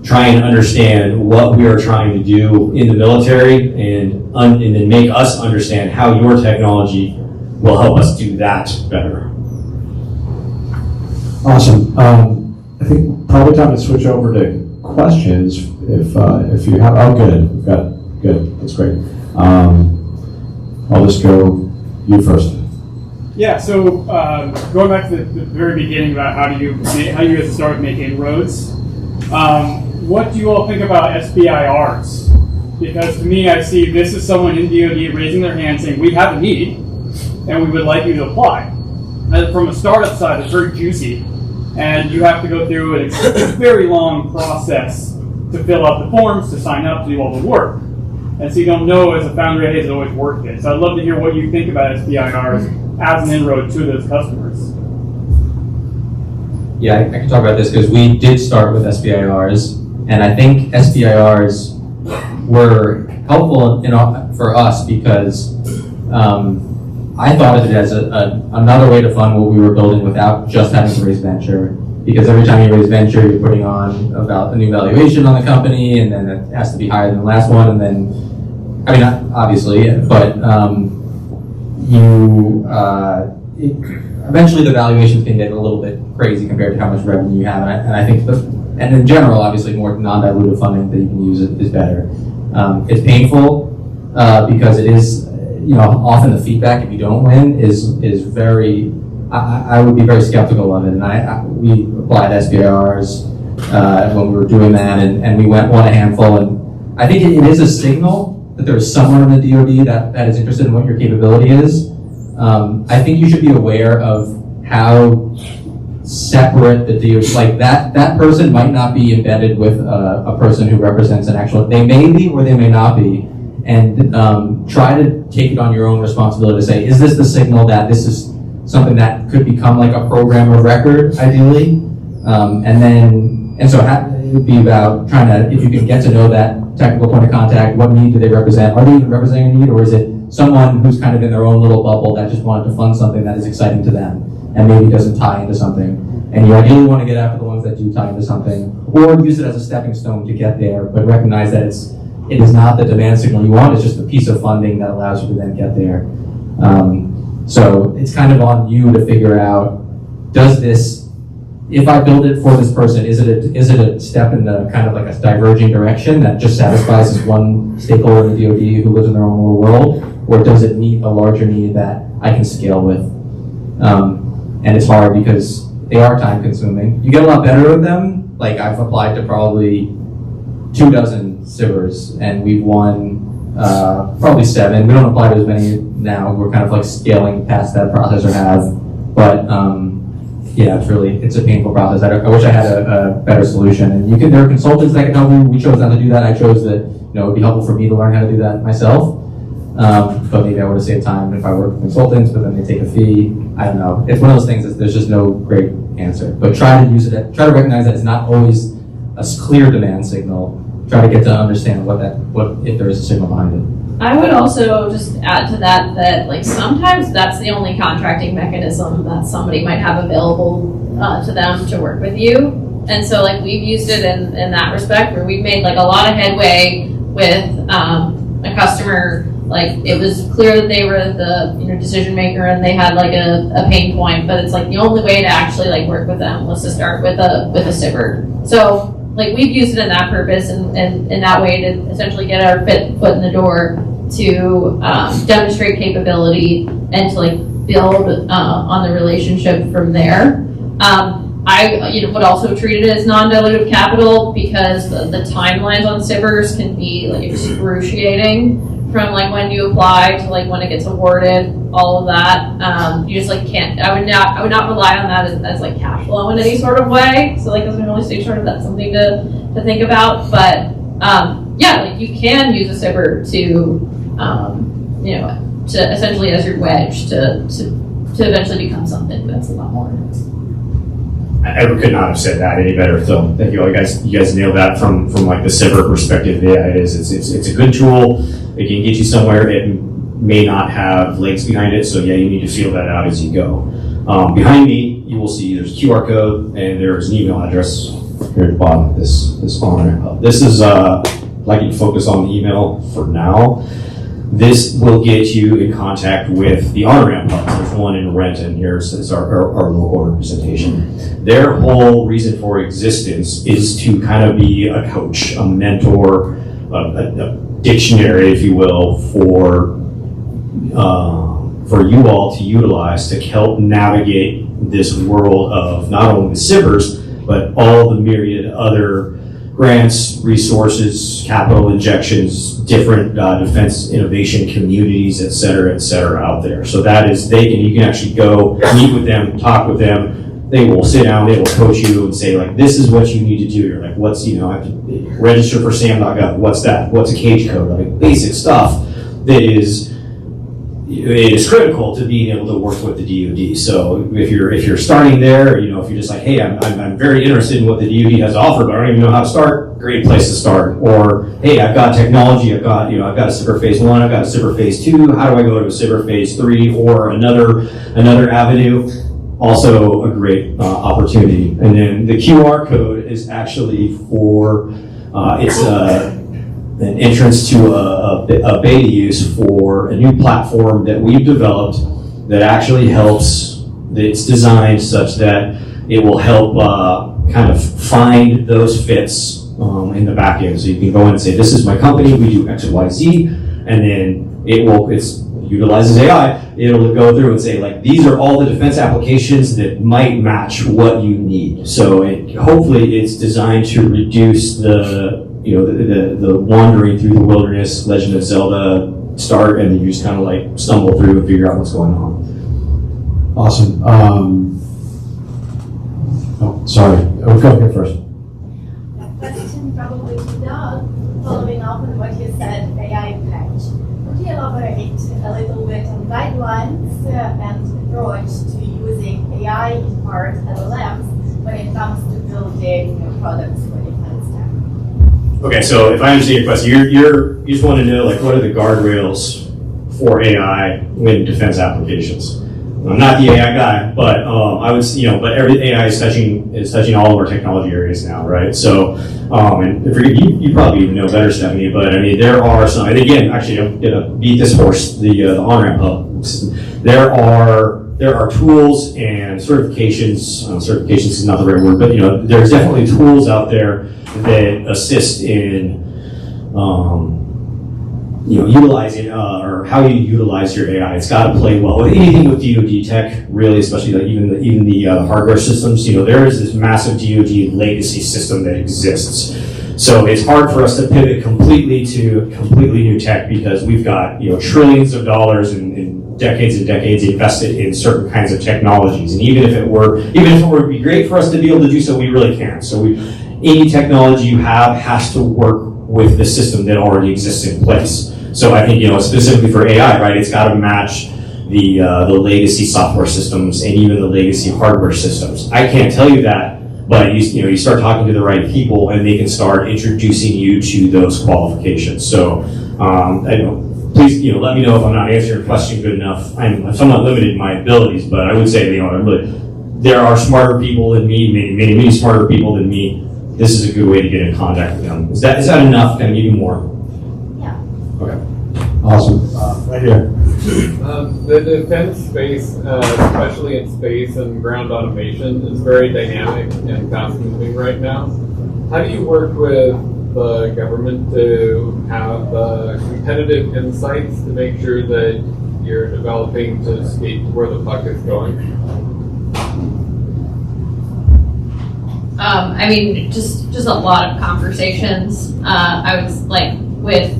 try and understand what we are trying to do in the military and then make us understand how your technology will help us do that better. Awesome. I think probably time to switch over to questions if you have. Oh, good. We've got good. That's great. I'll just go you first. Yeah. So going back to the very beginning about how you guys started making inroads. What do you all think about SBIRs? Because to me, I see this is someone in DoD raising their hand saying, we have a need, and we would like you to apply. And from a startup side, it's very juicy, and you have to go through a very long process to fill out the forms, to sign up, to do all the work. And so you don't know as a founder, hey, has it always worked it? So I'd love to hear what you think about SBIRs as an inroad to those customers. Yeah, I can talk about this because we did start with SBIRs, and I think SBIRs were helpful for us because I thought of it as another way to fund what we were building without just having to raise venture. Because every time you raise venture, you're putting on about a new valuation on the company, and then it has to be higher than the last one, and then, I mean, not obviously, but eventually the valuations can get a little bit crazy compared to how much revenue you have, and I think, and in general, obviously, more non-dilutive funding that you can use is better. It's painful because it is, often the feedback if you don't win is very. I would be very skeptical of it, and we applied SBIRs when we were doing that, and we won a handful, and I think it is a signal that there's someone in the DoD that is interested in what your capability is. I think you should be aware of how separate the DoD, like that person might not be embedded with a person who represents an actual, they may be or they may not be, and try to take it on your own responsibility to say, is this the signal that this is something that could become like a program of record, ideally? And so it would be about trying to, if you can get to know that technical point of contact, what need do they represent? Are they even representing a need, or is it someone who's kind of in their own little bubble that just wanted to fund something that is exciting to them and maybe doesn't tie into something? And you ideally want to get after the ones that do tie into something, or use it as a stepping stone to get there, but recognize that it is not the demand signal you want, it's just a piece of funding that allows you to then get there. So it's kind of on you to figure out, does this, if I build it for this person, is it a step in the kind of like a diverging direction that just satisfies this one stakeholder in the DoD who lives in their own little world, or does it meet a larger need that I can scale with? And it's hard because they are time consuming. You get a lot better with them. Like I've applied to probably 24 SBIRs, and we've won probably 7. We don't apply to as many now. We're kind of like scaling past that process or have, but yeah, it's a painful process. I wish I had a better solution. And there are consultants that can help you. We chose not to do that. I chose that, it would be helpful for me to learn how to do that myself. But maybe I would have saved time if I worked with consultants, but then they take a fee. I don't know. It's one of those things that there's just no great answer. But try to recognize that it's not always a clear demand signal. Try to get to understand what if there is a signal behind it. I would also just add to that like sometimes that's the only contracting mechanism that somebody might have available to them to work with you. And so like we've used it in that respect where we've made like a lot of headway with a customer like, it was clear that they were the, decision maker and they had like a pain point, but it's like the only way to actually like work with them was to start with a SBIR. So like we've used it in that purpose and in that way to essentially get our foot in the door to demonstrate capability and to like build on the relationship from there. I would also treat it as non-dilutive capital because the timelines on SBIRs can be like excruciating from like when you apply to like when it gets awarded, all of that. You just like can't. I would not rely on that as like cash flow in any sort of way. So like as an early stage startup, that's something to think about. But yeah, like you can use a SBIR to essentially as your wedge to eventually become something that's a lot more. I could not have said that any better, Phil. Thank you all. You guys nailed that from like the SBIR perspective. Yeah, it is. It's a good tool. It can get you somewhere. It may not have legs behind it, so yeah, you need to feel that out as you go. Behind me, you will see there's a QR code and there's an email address here at the bottom of this on-ramp hub. This is I'd like you to focus on the email for now. This will get you in contact with the on-ramp hub. There's one in Renton. Here's our local representation. Their whole reason for existence is to kind of be a coach, a mentor, a dictionary, if you will, for you all to utilize to help navigate this world of not only the SBIRs, but all the myriad other grants, resources, capital injections, different defense innovation communities, et cetera, out there. So that is, you can actually go meet with them, talk with them. They will sit down, they will coach you and say like, this is what you need to do. You're like, what's, I have to register for SAM.gov. What's that? What's a cage code? Like basic stuff that is critical to being able to work with the DoD. So if you're starting there, if you're just like, hey, I'm very interested in what the DoD has to offer, but I don't even know how to start, great place to start. Or, hey, I've got technology, I've got a SBIR phase 1, I've got a SBIR phase 2, how do I go to a SBIR phase 3 or another avenue? Also a great opportunity. And then the QR code is actually for, it's an entrance to a beta use for a new platform that we've developed that actually helps, it's designed such that it will help kind of find those fits in the back end. So you can go in and say, this is my company, we do X, Y, Z, and then it utilizes AI, it'll go through and say, like, these are all the defense applications that might match what you need. So hopefully it's designed to reduce the wandering through the wilderness, Legend of Zelda start, and then you just kind of like stumble through and figure out what's going on. Awesome. Sorry. We'll go here first. Question probably to Doug, following up on what you said, AI patch. Could you elaborate a little bit on guidelines and approach to using AI-powered LLMs when it comes to building products for defense tech? Okay, so if I understand your question, you just want to know like what are the guardrails for AI in defense applications? I'm not the AI guy, but I would, but every AI is touching all of our technology areas now, right? So, and you probably even know better, Stephanie, but I mean, there are some, and again, actually, I'm gonna beat this horse, the on-ramp hub. There are tools and certifications. Certifications is not the right word, but there's definitely tools out there that assist in utilizing or how you utilize your AI. It's got to play well with anything with DoD tech, really, especially like even the hardware systems. There is this massive DoD legacy system that exists. So it's hard for us to pivot completely to completely new tech because we've got trillions of dollars and decades invested in certain kinds of technologies. And even if it were to be great for us to be able to do so, we really can't. So any technology you have has to work with the system that already exists in place. So I think, specifically for AI, right, it's got to match the legacy software systems and even the legacy hardware systems. I can't tell you that, but you start talking to the right people and they can start introducing you to those qualifications. So please, let me know if I'm not answering your question good enough. I'm somewhat limited in my abilities, but I would say, there are smarter people than me, many smarter people than me. This is a good way to get in contact with them. Is that enough? Can I give you more? Yeah. Okay. Awesome. Right here. The defense space, especially in space and ground automation, is very dynamic and fast moving right now. How do you work with the government to have competitive insights to make sure that you're developing to skate to where the puck is going? I mean, just a lot of conversations. I was like with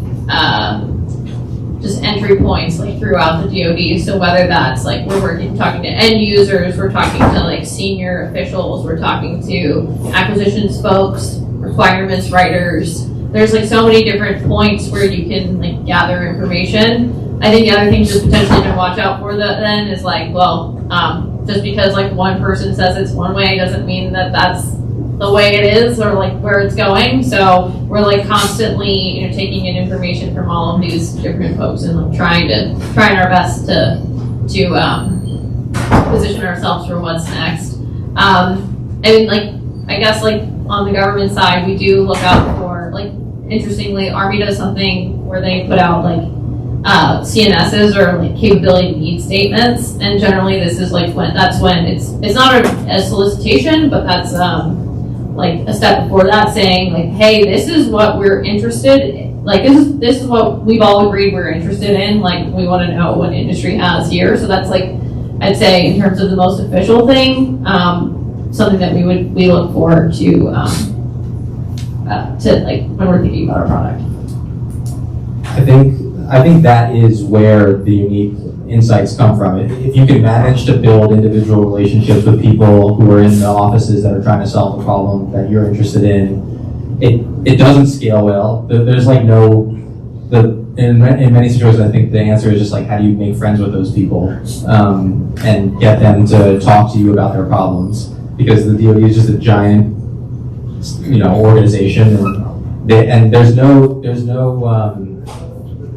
just entry points like throughout the DoD. So whether that's like talking to end users, we're talking to like senior officials, we're talking to acquisitions folks, requirements writers. There's like so many different points where you can like gather information. I think the other thing just potentially to watch out for then is like, well, just because like one person says it's one way doesn't mean that that's the way it is or like where it's going. So we're like constantly, taking in information from all of these different folks and like trying our best to position ourselves for what's next. And like I guess like on the government side, we do look out for like interestingly, Army does something where they put out like CNSs or like capability need statements, and generally this is like when it's not a solicitation, but that's like a step before that, saying like, hey, this is what we're interested in. Like this is what we've all agreed we're interested in. Like we want to know what industry has here. So that's like I'd say in terms of the most official thing, something that we look forward to like when we're thinking about our product. I think that is where the unique insights come from. If you can manage to build individual relationships with people who are in the offices that are trying to solve a problem that you're interested in, it doesn't scale well. There's like in many situations, I think the answer is just like, how do you make friends with those people and get them to talk to you about their problems? Because the DoD is just a giant, organization, and there's no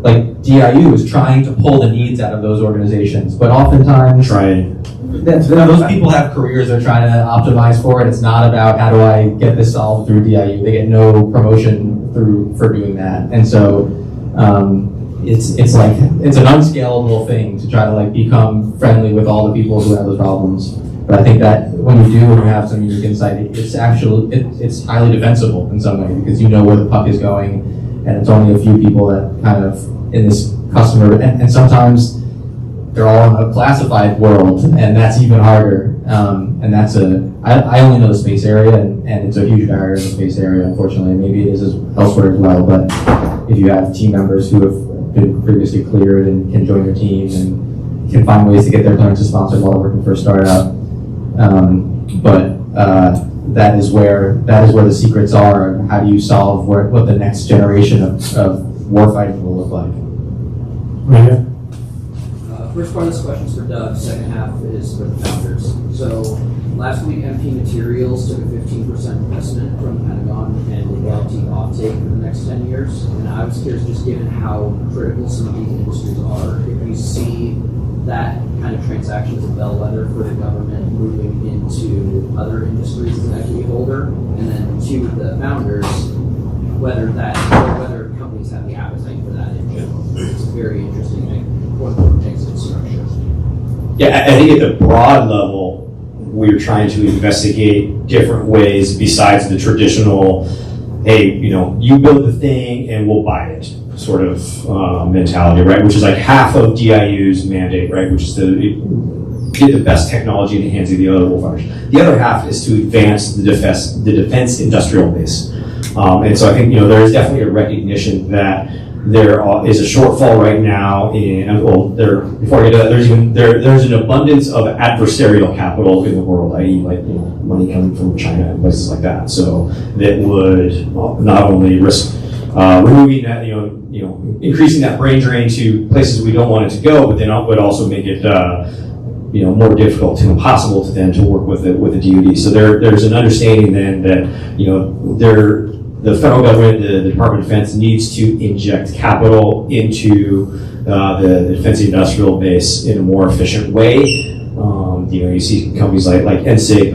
like DIU is trying to pull the needs out of those organizations, but oftentimes those people have careers they're trying to optimize for, and it's not about how do I get this solved through DIU. They get no promotion for doing that, and so it's like it's an unscalable thing to try to like become friendly with all the people who have those problems. But I think that when you have some unique insight, it's highly defensible in some way because you know where the puck is going, and it's only a few people that kind of in this customer, and sometimes they're all in a classified world, and that's even harder. And that's I only know the space area, and it's a huge barrier in the space area, unfortunately. Maybe it is elsewhere as well, but if you have team members who have been previously cleared and can join your team and can find ways to get their clearances sponsored while working for a startup, that is where the secrets are. How do you solve what the next generation of warfighting will look like? Right here. First part of this question is for Doug. Second half is for the founders. So last week, MP Materials took a 15% investment from the Pentagon and will guarantee offtake for the next 10 years. And I was curious, just given how critical some of these industries are, if you see that kind of transaction as a bellwether for the government moving into other industries as an equity holder, and then to the founders, whether companies have the appetite for that in general. It's very interesting. One exit structure. Yeah, I think at the broad level, we're trying to investigate different ways besides the traditional, hey, you build the thing and we'll buy it sort of mentality, right? Which is like half of DIU's mandate, right? Which is to get the best technology in the hands of the other warfighters. The other half is to advance the defense industrial base. And so I think, there is definitely a recognition that there is a shortfall right now there's an abundance of adversarial capital in the world, i.e. money coming from China and places like that. So that would not only risk removing that, increasing that brain drain to places we don't want it to go, but then it would also make it more difficult and impossible to work with the DoD. So there's an understanding then that the federal government, the Department of Defense, needs to inject capital into the defense industrial base in a more efficient way. You see companies like NSIC,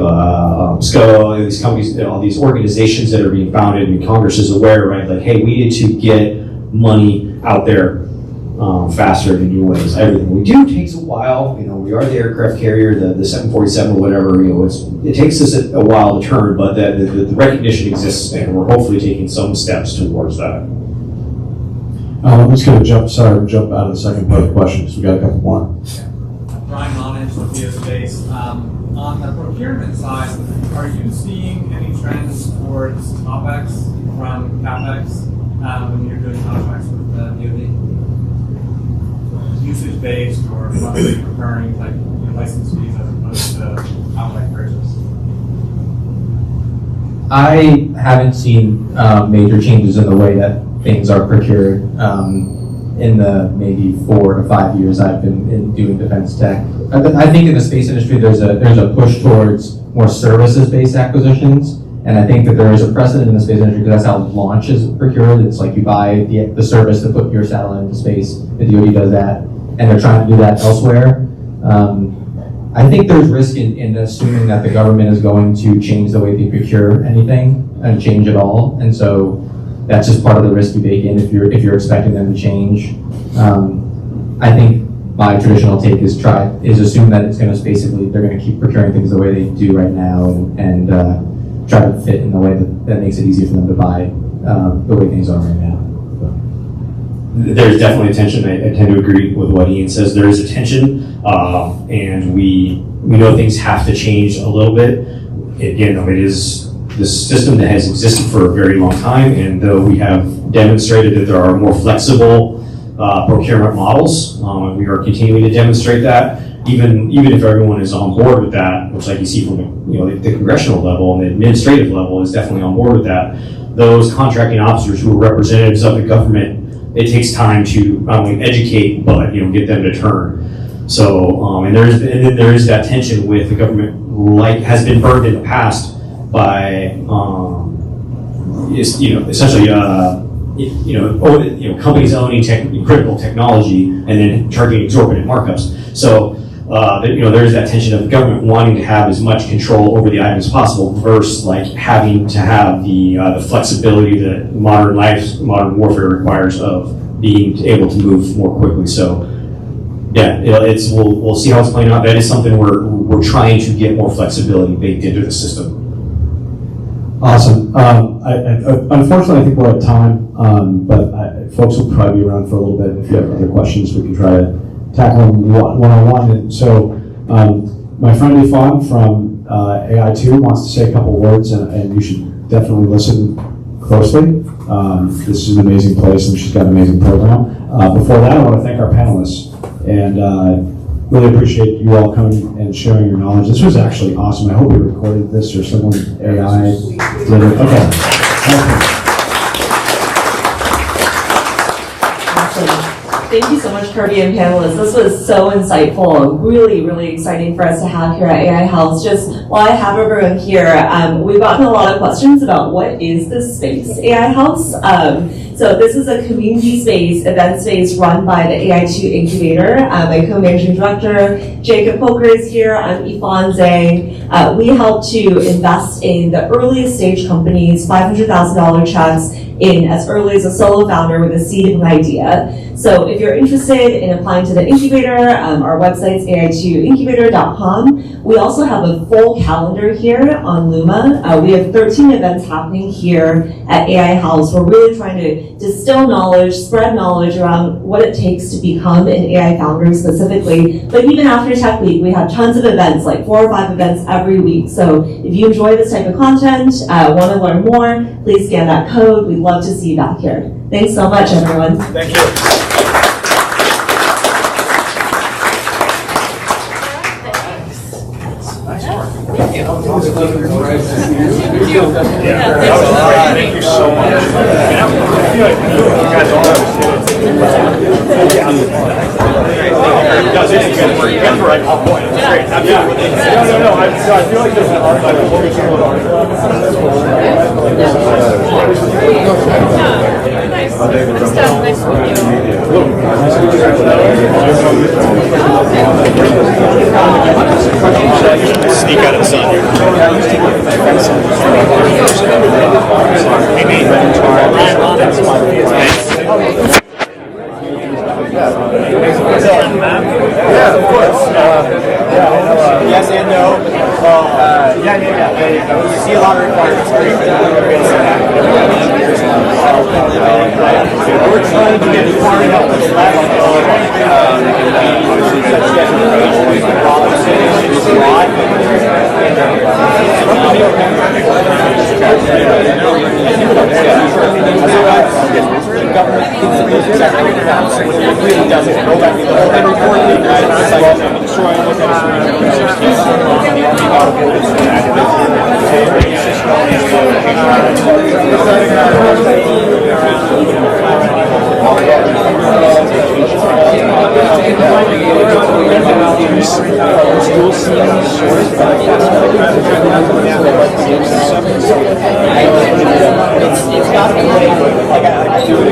SCO, these companies, all these organizations that are being founded, and Congress is aware, right? Like, hey, we need to get money out there faster in new ways. Everything we do takes a while. We are the aircraft carrier, the 747 or whatever. It takes us a while to turn, but the recognition exists, and we're hopefully taking some steps towards that. I'm just going to jump out of the second part of the question because we got a couple more. Brian Monage with Geospace. On the procurement side, are you seeing any trends towards OpEx from CapEx when you're doing contracts with the DoD? Usage-based or monthly recurring type license fees as opposed to outright purchase? I haven't seen major changes in the way that things are procured in the maybe 4 to 5 years I've been doing defense tech. I think in the space industry there's a push towards more services-based acquisitions, and I think that there is a precedent in the space industry because that's how launch is procured. It's like you buy the service to put your satellite into space. The DoD does that, and they're trying to do that elsewhere. I think there's risk in assuming that the government is going to change the way they procure anything and change it all, and so that's just part of the risk you bake in if you're expecting them to change. I think my traditional take is assume that it's going to they're going to keep procuring things the way they do right now and try to fit in the way that makes it easier for them to buy the way things are right now. There's definitely a tension. I tend to agree with what Ian says. There is a tension, and we know things have to change a little bit. Again, though, it is this system that has existed for a very long time, and though we have demonstrated that there are more flexible procurement models, we are continuing to demonstrate that. Even if everyone is on board with that, which, like you see from the congressional level and the administrative level is definitely on board with that, those contracting officers who are representatives of the government, it takes time to not only educate but get them to turn. So and then there is that tension with the government, like has been burned in the past by essentially companies owning critical technology and then charging exorbitant markups. So there is that tension of the government wanting to have as much control over the item as possible versus like having to have the flexibility that modern warfare requires of being able to move more quickly. So yeah, we'll see how it's playing out. That is something we're trying to get more flexibility baked into the system. Awesome. Unfortunately, I think we're at time, but folks will probably be around for a little bit. If you have other questions, we can try to tackle them one-on-one. And so my friend Ifan from AI2 wants to say a couple words, and you should definitely listen closely. This is an amazing place, and she's got an amazing program. Before that, I want to thank our panelists, and really appreciate you all coming and sharing your knowledge. This was actually awesome. I hope we recorded this or someone AI did it. Okay. Thank you so much, Kirby and panelists. This was so insightful. Really, really exciting for us to have here at AI Health. Just while I have everyone here, we've gotten a lot of questions about what is this space, AI Health. So this is a community space, event space run by the AI2 Incubator. My co-managing director, Jacob Poker, is here. I'm Ifan Zhang. We help to invest in the earliest stage companies, $500,000 checks in as early as a solo founder with a seed of an idea. So if you're interested in applying to the incubator, our website's ai2incubator.com. We also have a full calendar here on Luma. We have 13 events happening here at AI House. We're really trying to distill knowledge, spread knowledge around what it takes to become an AI founder specifically. But even after Tech Week, we have tons of events, like 4 or 5 events every week. So if you enjoy this type of content, want to learn more, please scan that code. We'd love to see you back here. Thanks so much, everyone. Thank you. Thank you so much. I feel like you guys all understand it. You guys were right on point. It's great. No. I feel like there's an art like sneak out of the sun here. Amy, Ryan, see a lot of requirements. We're trying to get part of the It's got to be like I do it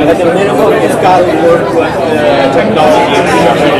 at the minimum, it's got to work with the technology.